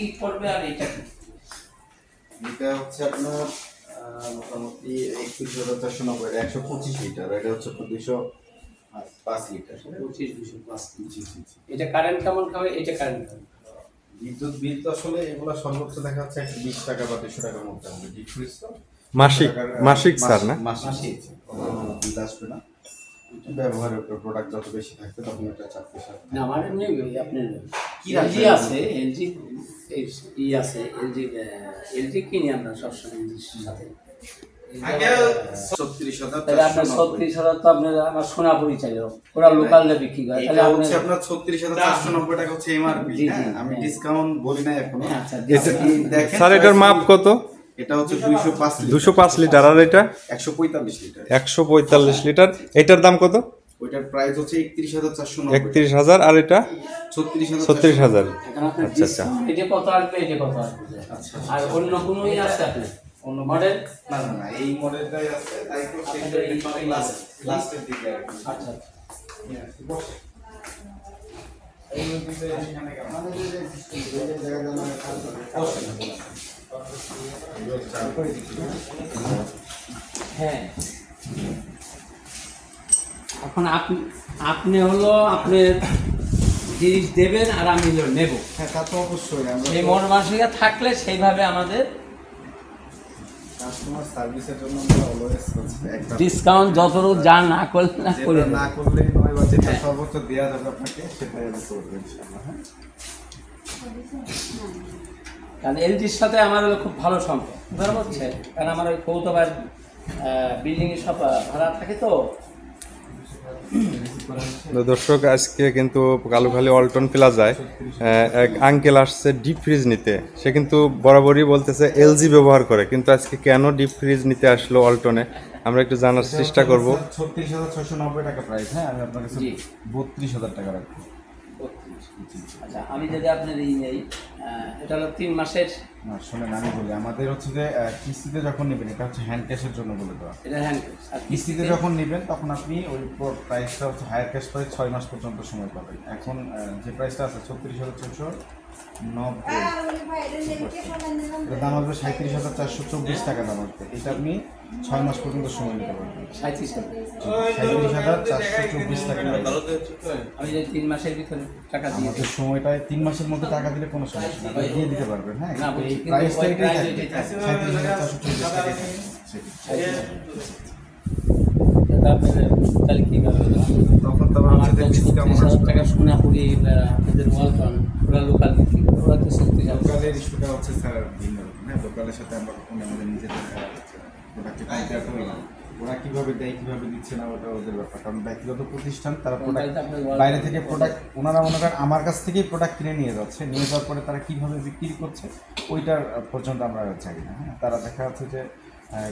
কি করবে আর এটা কি? এটা হচ্ছে আপনার মোটামুটি 21,490 125 লিটার, এটা হচ্ছে 205 লিটার। 25-205 এটা কারেন্ট কেমন খাবে? এটা কারেন্ট খাবে। বিদ্যুৎ বিল তো আসলে এগুলো সর্বোচ্চ দেখা যাচ্ছে 120 টাকা বা 200 টাকার মধ্যে হবে। ডিপ ফ্রিজ তো মাসিক স্যার না? মাসিক বিল আসবে না। ব্যবহারের উপর প্রোডাক্ট যত বেশি থাকবে তখন এটা চাপবে। না আমার এমনি আপনার কি এলজি আছে, এলজি ই আছে, এলজি কিনি আমরা সবসময় এলজির সাথে। আগে 36,000 তাহলে আপনার 36,000 তো আপনার আমার সোনাপুরি চাইল, ওরা লোকালে বিক্রি করে। তাহলে হচ্ছে আপনার 36,490 টাকা হচ্ছে এমআরপি। হ্যাঁ, আমি ডিসকাউন্ট বলি না এখনো। আচ্ছা দেখেন স্যার এটার মাপ কত? এটা হচ্ছে 205 লিটার। আর এটা 145 লিটার। 145 লিটার। এটার দাম কত? ওইটার প্রাইস হচ্ছে 31,490। 31,000। আর এটা 36,000। আচ্ছা আচ্ছা। এটা কত আসবে, এটা কত আসবে? আচ্ছা। আর অন্য কোনোই আছে আপনার অন্য মডেল? না না না, এই মডেলটাই আছে। তাই তো সেটা লাস্টের দিকে। আচ্ছা বসে এই মধ্যে এখানে আমাদের যে হ্যাঁ, এখন আপনি হলো আপনি জিনিস দেবেন আর আমি হলো নেব। হ্যাঁ, তা তো অবশ্যই। আমরা সেই মন মানসিকতা থাকলে সেইভাবে আমাদের কাস্টমার সার্ভিসের জন্য আমরা অলওয়েজ একটা ডিসকাউন্ট যতটুকু যা না করলে না করে না করলেই নয়, বা যেটা সর্বোচ্চ দেওয়া যাবে আপনাকে সেটাই আমি করবো ইনশাআল্লাহ। হ্যাঁ, কারণ এলজির সাথে আমার হলো খুব ভালো সম্পর্ক, ধরা হচ্ছে কারণ আমার ওই কৌতবার বিল্ডিংয়ে সব ভাড়া থাকে তো। দর্শক, আজকে কিন্তু কালুখালী অল্টন প্লাজায় এক আঙ্কেল আসছে ডিপ ফ্রিজ নিতে। সে কিন্তু বরাবরই বলতেছে এলজি ব্যবহার করে, কিন্তু আজকে কেন ডিপ ফ্রিজ নিতে আসলো অল্টনে আমরা একটু জানার চেষ্টা করব। 36,690 টাকা প্রাইস। হ্যাঁ, আমি আপনার কাছে 32,000 টাকা রাখবো। আচ্ছা, আমি যদি আপনার এই নেই, এটা হলো 3 মাসের। না শোনেন, আমি বলি আমাদের হচ্ছে যে কিস্তিতে যখন নেবেন, এটা হচ্ছে হ্যান্ড ক্যাশের জন্য বলে দেওয়া। এটা হ্যান্ড আর কিস্তিতে যখন নেবেন তখন আপনি ওই প্রাইসটা হচ্ছে হায়ার ক্যাশ প্রাইস 6 মাস পর্যন্ত সময় পাবেন। এখন যে প্রাইসটা আছে 36,690, এটার দাম আসবে 37,424 টাকা দাম আসবে। এটা আপনি 6 মাস পর্যন্ত সময় নিতে পারবেন। 37,424 টাকা। আমি যদি 3 মাসের ভিতরে টাকা দিই, আমাদের সময়টায় 3 মাসের মধ্যে টাকা দিলে কোনো সমস্যা নেই, আপনি দিয়ে দিতে পারবেন। হ্যাঁ, না, এই কিন্তু প্রাইসটা ওই এটাই price থাকবে, এটাই থাকবে। 37,424 টাকা থাকবে। তাহলে কি ব্যাপার? তখন তো আমার তো 36,000 টাকা সোনাপুরি আপনাদের ওয়ালটন, ওরা লোকাল বিক্রি করে, ওরা তো 36,000। লোকালের ইস্যুটা হচ্ছে স্যার ভিন্ন রকম। হ্যাঁ, লোকালের সাথে আমরা কখনো আমাদের নিজেদের প্রোডাক্টে কম্পেয়ার করি না। ওরা কীভাবে দেয় কীভাবে দিচ্ছে না ওটা ওদের ব্যাপার, কারণ ব্যক্তিগত প্রতিষ্ঠান, তারা প্রোডাক্ট বাইরে থেকে প্রোডাক্ট ওনারা মনে করেন আমার কাছ থেকেই প্রোডাক্ট কিনে নিয়ে যাচ্ছে, নিয়ে যাওয়ার পরে তারা কীভাবে বিক্রি করছে ওইটার পর্যন্ত আমরা জানি না। হ্যাঁ, তারা দেখা যাচ্ছে যে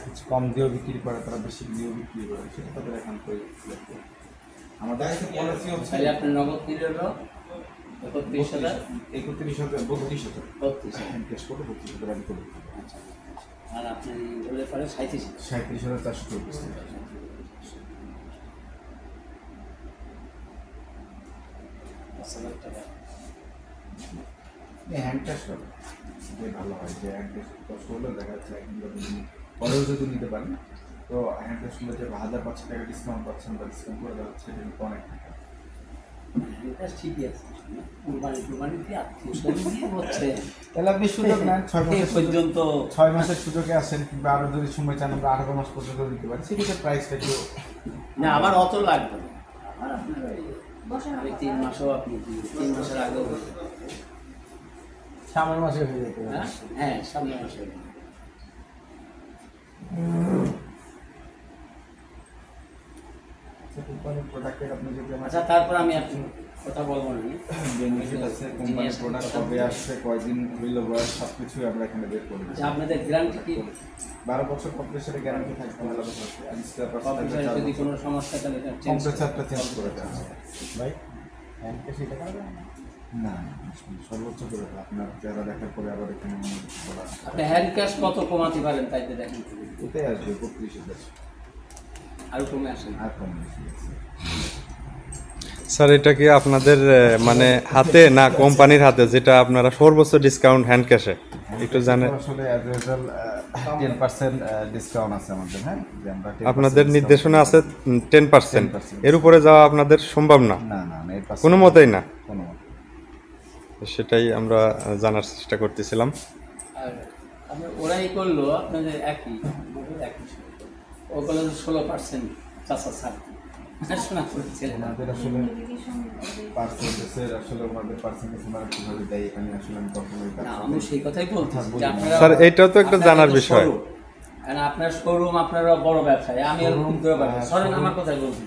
কিছু কম দিয়েও বিক্রি করে, তারা বেশি দিয়েও বিক্রি করে, সেটা তাদের এখন আমাদের পলিসি হচ্ছে আপনার নগদ কিনে হলো 31,000, 31,000, 32,000 ক্যাশ করে 32,000 আমি করে দিই। আচ্ছা, আর আপনি বলে পরে 37,000। 37,424 টাকা। হ্যান্ড ক্যাশ করে ভালো হয়, যে হ্যান্ড ক্যাশ কষ্ট হলে দেখা যাচ্ছে পরেও যদি নিতে পারেন তো হ্যান্ড ক্যাশ করলে যে 1,500 টাকা ডিসকাউন্ট পাচ্ছেন বা ডিসকাউন্ট করে দেওয়া হচ্ছে, এটা কিন্তু অনেক টাকা। ঠিকই আছে, কুরবানি দিয়ে আত্মীয় দিয়ে হচ্ছে। তাহলে আপনি সুযোগ নেন, 6 মাস পর্যন্ত, 6 মাসের সুযোগে আসেন, কিংবা আরও যদি সময় চান আমরা 18 মাস পর্যন্ত দিতে পারি, সেক্ষেত্রে প্রাইসটা একটু না আমার অত লাগবে না। আমার আপনার আমি 3 মাসও আপনি 3 মাসের আগেও সামনের মাসে হয়ে যেতে পারে। হ্যাঁ, সামনের মাসে। প্রোডাক্টের আপনি যদি আচ্ছা, তারপর আমি আপনি কথা বলবো না, বেনিফিট আছে, কোম্পানির প্রোডাক্ট কবে আসছে, কয়দিন হইল বয়স, সব কিছুই আমরা এখানে বের করে দিচ্ছি। আপনাদের গ্যারান্টি কি? 12 বছর কম্প্রেসারে গ্যারান্টি থাকবে। যদি কোনো সমস্যা তাহলে কম্প্রেসারটা চেঞ্জ করে দেওয়া ভাই, হ্যান্ড ক্যাশ এটা না সর্বোচ্চ করে আপনার যারা দেখার পরে আবার এখানে আপনি হ্যান্ড ক্যাশ কত কমাতে পারেন তাইতে দেখেন, এটাই আসবে 32,000, আরও কমে আসেন। আর কমে। স্যার এটা কি আপনাদের মানে হাতে না কোম্পানির হাতে, যেটা আপনারা সর্বোচ্চ ডিসকাউন্ট হ্যান্ড ক্যাশে একটু জানেন? আসলে অ্যাজ ইউজুয়াল 10% ডিসকাউন্ট আছে আমাদের, হ্যাঁ, যে আমরা 10% আপনাদের discount নির্দেশনা আছে 10%, 10%। এর উপরে যাওয়া আপনাদের সম্ভব না না না না, এর পাশে কোনো মতেই না। কোনো মতে। সেটাই আমরা জানার চেষ্টা করতেছিলাম। আর আপনার ওরাই করলো আপনাদের একই ও করলো 16% চাষা ছাড় শোনা করেছিলেন। আমাদের আসলে পার্সেন্টেজের আসলে আমাদের পার্সেন্টেজ আমরা কিভাবে দেয় এখানে আসলে আমি কখনোই না, আমি সেই কথাই বলতেছি যে আপনারা স্যার এইটাও তো একটা জানার বিষয়। আপনার শোরুম, আপনারা বড় ব্যবসায়ী, আমি এরকম করে ব্যবসায়ী, সরেন আমার কথাই বলছি।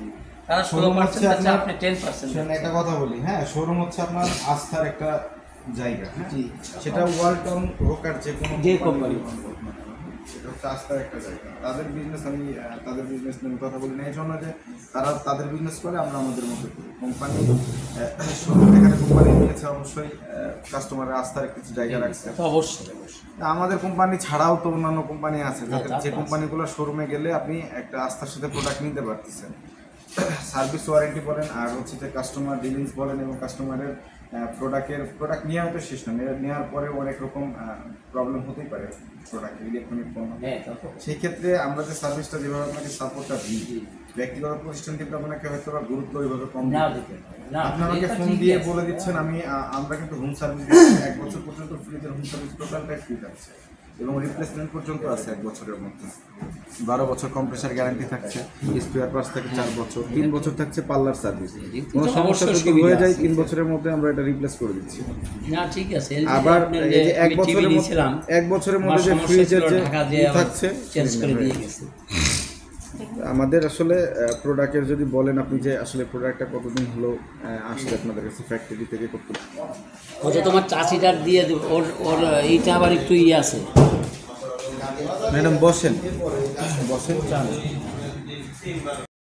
তারা 16% আছে, আপনি 10%। একটা কথা বলি, হ্যাঁ, শোরুম হচ্ছে আপনার আস্থার একটা জায়গা, হ্যাঁ, জি। সেটা ওয়ালটন হোক আর যে কোনো যে কোম্পানি কোম্পানি। হোক না কেন, সেটা হচ্ছে আস্থার একটা জায়গা। তাদের বিজনেস, আমি তাদের বিজনেস নিয়ে কথা বলি না এই জন্য যে তারা তাদের বিজনেস করে, আমরা আমাদের মতো করি। কোম্পানি শোরুম এখানে কোম্পানি নিয়েছে, অবশ্যই কাস্টমারের আস্থার কিছু জায়গা রাখছে। তো অবশ্যই অবশ্যই। আমাদের কোম্পানি ছাড়াও তো অন্যান্য কোম্পানি আছে, যাদের তা তো যে আছে। কোম্পানিগুলো শোরুমে গেলে আপনি একটা আস্থার সাথে প্রোডাক্ট নিতে পারতেছেন। সার্ভিস ওয়ারেন্টি বলেন, আর হচ্ছে যে কাস্টমার ডিলিংস বলেন, এবং কাস্টমারের প্রোডাক্ট নেওয়া তো শেষ না, নেওয়ার পরে অনেক রকম প্রবলেম হতেই পারে প্রোডাক্ট, ইলেকট্রনিক পণ্য। হ্যাঁ, তা তো। সেই ক্ষেত্রে আমরা যে সার্ভিসটা যেভাবে আপনাকে সাপোর্টটা দিই, ব্যক্তিগত প্রতিষ্ঠান কিন্তু আপনাকে হয়তো বা গুরুত্ব ওইভাবে কম না দিতে দিতে না, আপনি আমাকে এটা ফোন ঠিকই দিয়ে আছে। বলে দিচ্ছেন আমরা কিন্তু হোম সার্ভিস দিচ্ছি 1 বছর পর্যন্ত, ফ্রিজের হোম সার্ভিস টোটালটাই ফ্রি থাকছে, এবং রিপ্লেসমেন্ট পর্যন্ত আছে 1 বছরের মধ্যে। 12 বছর কম্প্রেসার গ্যারান্টি থাকছে, স্পেয়ার পার্টস থাকে 4 বছর, 3 বছর থাকছে পার্লার সার্ভিস। কোনো সমস্যা যদি হয়ে যায় 3 বছরের মধ্যে আমরা এটা রিপ্লেস করে দিচ্ছি। না, ঠিক আছে। আবার এই যে 1 আমি বছরের টিভি মধ্যে নিয়েছিলাম, 1 বছরের আমার মধ্যে যে সমস্যা ফ্রিজের ছিল, যে ঢাকা যে থাকছে চেঞ্জ করে দিয়ে গেছে। আমাদের আসলে প্রোডাক্টের যদি বলেন আপনি যে আসলে প্রোডাক্টটা কতদিন হলো আসছে আপনাদের কাছে ফ্যাক্টরি থেকে, কত ও যে তোমার চাষিটার দিয়ে দেবো, ওর ওর এইটা আবার একটু ইয়ে আছে। ম্যাডাম বসেন বসেন, চান।